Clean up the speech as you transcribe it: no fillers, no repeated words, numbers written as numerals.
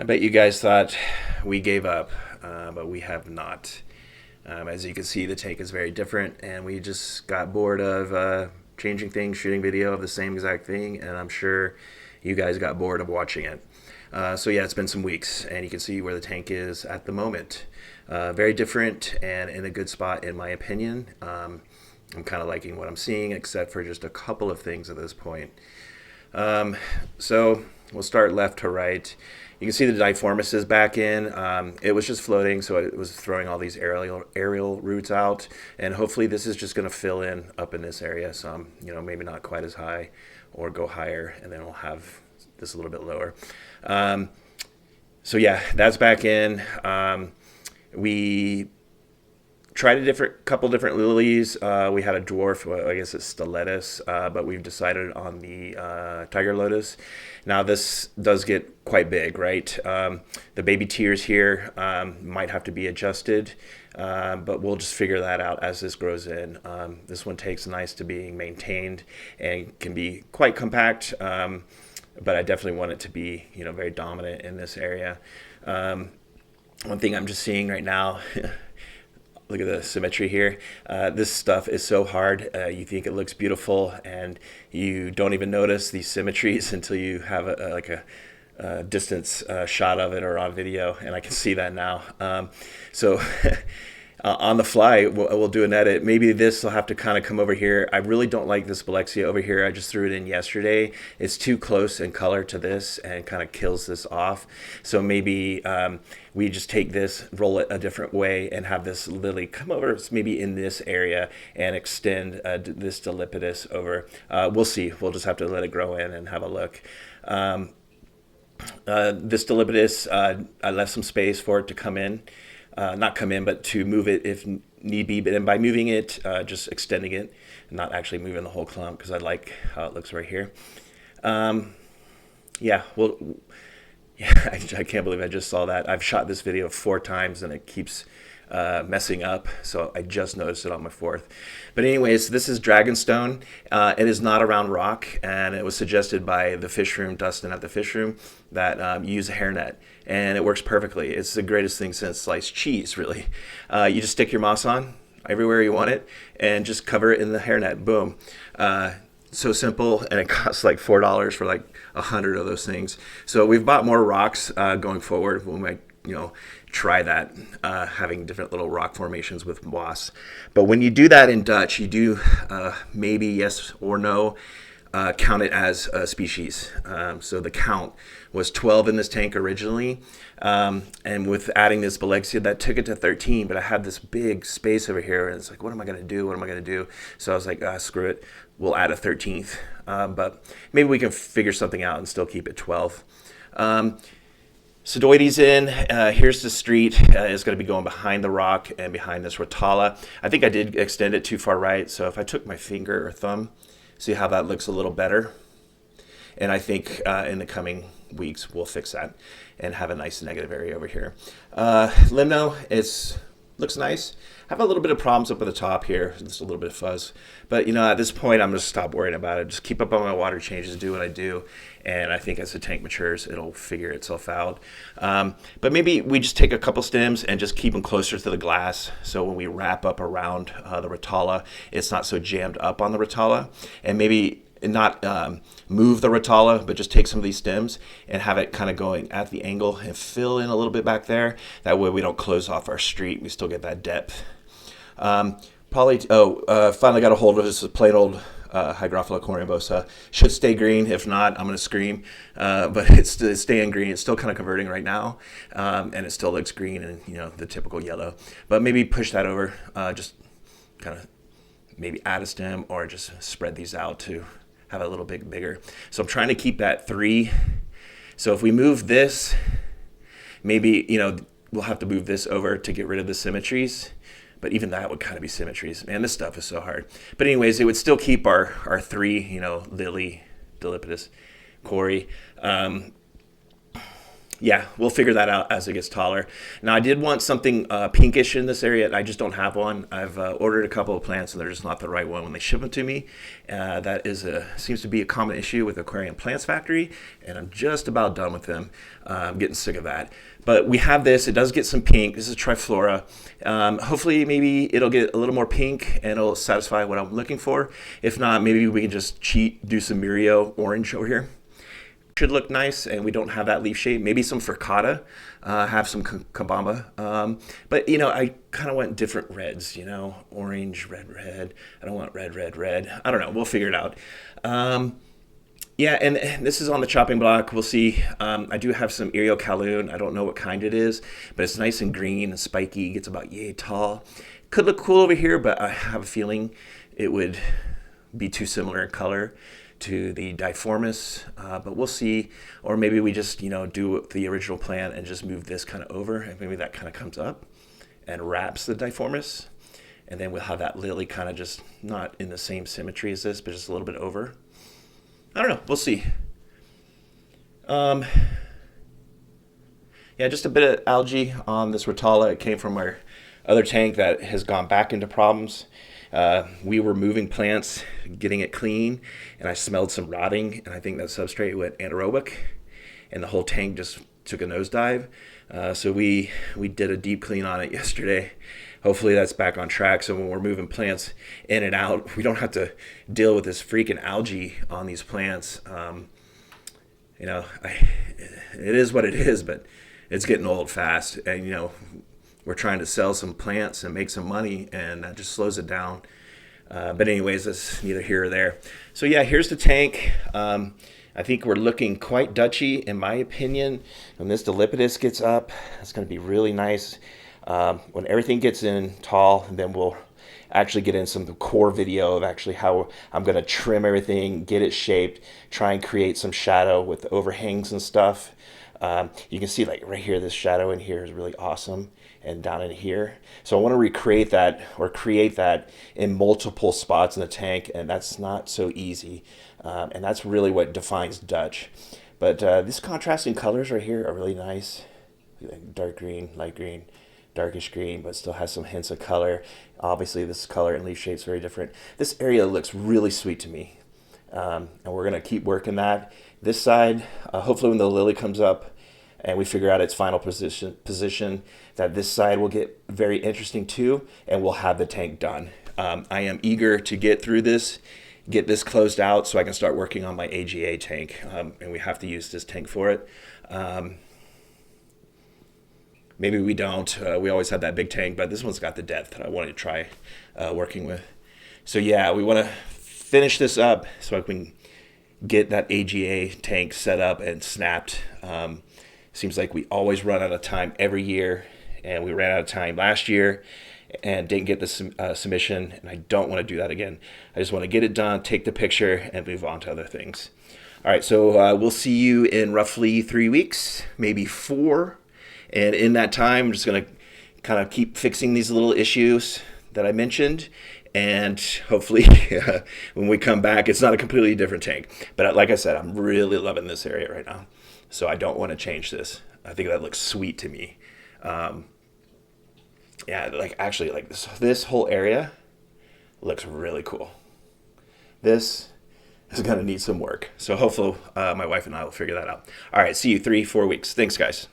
I bet you guys thought we gave up, but we have not. As you can see, the take is very different, and we just got bored of changing things, shooting video of the same exact thing, and I'm sure you guys got bored of watching it. So yeah, it's been some weeks, and you can see where the tank is at the moment. Very different and in a good spot, in my opinion. I'm kind of liking what I'm seeing, except for just a couple of things at this point. So we'll start left to right. You can see the diformis is back in. It was just floating, so it was throwing all these aerial roots out, and hopefully this is just going to fill in up in this area. Some, maybe not quite as high, or go higher, and then we'll have this a little bit lower. So yeah, that's back in. We tried couple different lilies. We had a dwarf, well, I guess it's stilettus, but we've decided on the tiger lotus. Now this does get quite big, right? The baby tears here might have to be adjusted, but we'll just figure that out as this grows in. This one takes nice to being maintained and can be quite compact, but I definitely want it to be, very dominant in this area. One thing I'm just seeing right now. Look at the symmetry here. This stuff is so hard. You think it looks beautiful, and you don't even notice these symmetries until you have a distance shot of it or on video, and I can see that now. So on the fly, we'll do an edit. Maybe this will have to kind of come over here. I really don't like this Balexia over here. I just threw it in yesterday. It's too close in color to this and kind of kills this off. So maybe we just take this, roll it a different way, and have this lily come over maybe in this area and extend this Dilipidus over. We'll see. We'll just have to let it grow in and have a look. This Dilipidus, I left some space for it to come in. Not come in, but to move it if need be. But by moving it, just extending it, not actually moving the whole clump, because I like how it looks right here. Yeah, well, yeah, I can't believe I just saw that. I've shot this video 4 times and it keeps messing up, so I just noticed it on my 4th. But anyways, this is Dragonstone. It is not a round rock, and it was suggested by the fish room, Dustin at the fish room, that you use a hairnet, and it works perfectly. It's the greatest thing since sliced cheese, really. You just stick your moss on everywhere you want it, and just cover it in the hairnet. Boom. So simple, and it costs like $4 for like 100 of those things. So we've bought more rocks going forward. We might, try that, having different little rock formations with moss. But when you do that in Dutch, you do maybe yes or no count it as a species. So the count was 12 in this tank originally, and with adding this Balexia, that took it to 13. But I had this big space over here, and it's like, what am I going to do? What am I going to do? So I was like, screw it. We'll add a 13th. But maybe we can figure something out and still keep it 12. Sedoides in. Here's the street. It's going to be going behind the rock and behind this Rotala. I think I did extend it too far right. So if I took my finger or thumb, see how that looks a little better. And I think in the coming weeks, we'll fix that and have a nice negative area over here. Limno, looks nice. I have a little bit of problems up at the top here, just a little bit of fuzz. But, at this point, I'm going to stop worrying about it. Just keep up on my water changes, do what I do. And I think as the tank matures, it'll figure itself out. But maybe we just take a couple stems and just keep them closer to the glass. So when we wrap up around the Rotala, it's not so jammed up on the Rotala. And maybe not move the Rotala, but just take some of these stems and have it kind of going at the angle and fill in a little bit back there. That way we don't close off our street. We still get that depth. Finally got a hold of this plain old Hygrophila corymbosa. Should stay green. If not, I'm going to scream. But it's staying green. It's still kind of converting right now. And it still looks green and, the typical yellow. But maybe push that over. Just kind of maybe add a stem or just spread these out to have a little bit bigger. So I'm trying to keep that 3. So if we move this, maybe, we'll have to move this over to get rid of the symmetries. But even that would kind of be symmetries. Man, this stuff is so hard. But anyways, it would still keep our 3, Lily, Dilipidus, Cory. Yeah, we'll figure that out as it gets taller. Now, I did want something pinkish in this area. I just don't have one. I've ordered a couple of plants, and they're just not the right one when they ship them to me. That is seems to be a common issue with Aquarium Plants Factory, and I'm just about done with them. I'm getting sick of that. But we have this. It does get some pink. This is Triflora. Hopefully, maybe it'll get a little more pink, and it'll satisfy what I'm looking for. If not, maybe we can just cheat, do some Mirio orange over here. Should look nice, and we don't have that leaf shape. Maybe some Furcata, have some Kabamba. But, I kind of want different reds, orange, red, red. I don't want red, red, red. I don't know. We'll figure it out. Yeah, and this is on the chopping block. We'll see. I do have some Erio Kaloon. I don't know what kind it is, but it's nice and green and spiky. Gets about yay tall. Could look cool over here, but I have a feeling it would be too similar in color to the Diformis, but we'll see. Or maybe we just, do the original plan and just move this kind of over, and maybe that kind of comes up and wraps the Diformis. And then we'll have that lily kind of just not in the same symmetry as this, but just a little bit over. I don't know. We'll see. Yeah, just a bit of algae on this Rotala. It came from our other tank that has gone back into problems. We were moving plants, getting it clean, and I smelled some rotting, and I think that substrate went anaerobic, and the whole tank just took a nosedive. So we did a deep clean on it yesterday. Hopefully that's back on track, so when we're moving plants in and out, we don't have to deal with this freaking algae on these plants. It is what it is, but it's getting old fast, and we're trying to sell some plants and make some money, and that just slows it down. But anyways, that's neither here or there. So yeah, here's the tank. I think we're looking quite Dutchy, in my opinion. When this Dilipidus gets up, it's going to be really nice. When everything gets in tall, then we'll actually get in some of the core video of actually how I'm going to trim everything, get it shaped, try and create some shadow with the overhangs and stuff. You can see like right here, this shadow in here is really awesome, and down in here. So I want to recreate that or create that in multiple spots in the tank, and that's not so easy. And that's really what defines Dutch. But these contrasting colors right here are really nice. Dark green, light green, darkish green, but still has some hints of color. Obviously this color and leaf shape is very different. This area looks really sweet to me. And we're going to keep working that. This side, hopefully when the lily comes up and we figure out its final position, that this side will get very interesting too, and we'll have the tank done. I am eager to get through this, get this closed out so I can start working on my AGA tank, and we have to use this tank for it. Maybe we don't. We always had that big tank, but this one's got the depth that I wanted to try working with. So yeah, we want to finish this up so I can get that AGA tank set up and snapped. Seems like we always run out of time every year, and we ran out of time last year and didn't get the submission, and I don't want to do that again. I just want to get it done, take the picture, and move on to other things. All right, so we'll see you in roughly 3 weeks, maybe 4. And in that time, I'm just going to kind of keep fixing these little issues that I mentioned. And hopefully when we come back, it's not a completely different tank. But like I said, I'm really loving this area right now. So I don't want to change this. I think that looks sweet to me. Yeah, actually this whole area looks really cool. This is going to need some work. So hopefully my wife and I will figure that out. All right, see you 3-4 weeks. Thanks, guys.